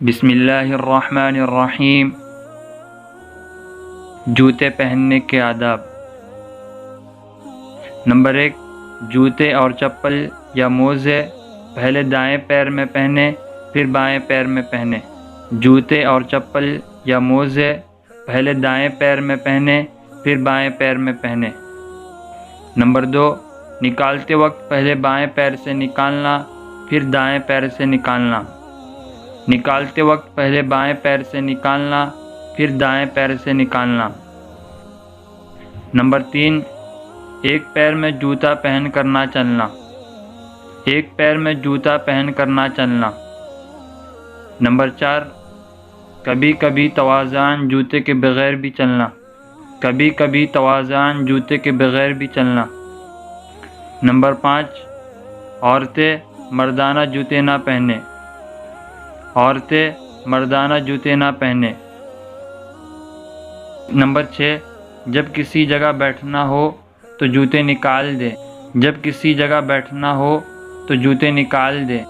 بسم اللہ الرحمن الرحیم۔ جوتے پہننے کے آداب۔ نمبر 1، جوتے اور چپل یا موزے پہلے دائیں پیر میں پہنے پھر بائیں پیر میں پہنے۔ جوتے اور چپل یا موزے پہلے دائیں پیر میں پہنے پھر بائیں پیر میں پہنے۔ نمبر 2، نکالتے وقت پہلے بائیں پیر سے نکالنا پھر دائیں پیر سے نکالنا۔ نکالتے وقت پہلے بائیں پیر سے نکالنا پھر دائیں پیر سے نکالنا۔ نمبر 3، ایک پیر میں جوتا پہن کر نہ چلنا۔ ایک پیر میں جوتا پہن کر نہ چلنا۔ نمبر 4، کبھی کبھی توازان جوتے کے بغیر بھی چلنا۔ کبھی کبھی توازان جوتے کے بغیر بھی چلنا۔ نمبر 5، عورتیں مردانہ جوتے نہ پہنیں۔ عورتیں مردانہ جوتے نہ پہنیں۔ نمبر 6، جب کسی جگہ بیٹھنا ہو تو جوتے نکال دیں۔ جب کسی جگہ بیٹھنا ہو تو جوتے نکال دیں۔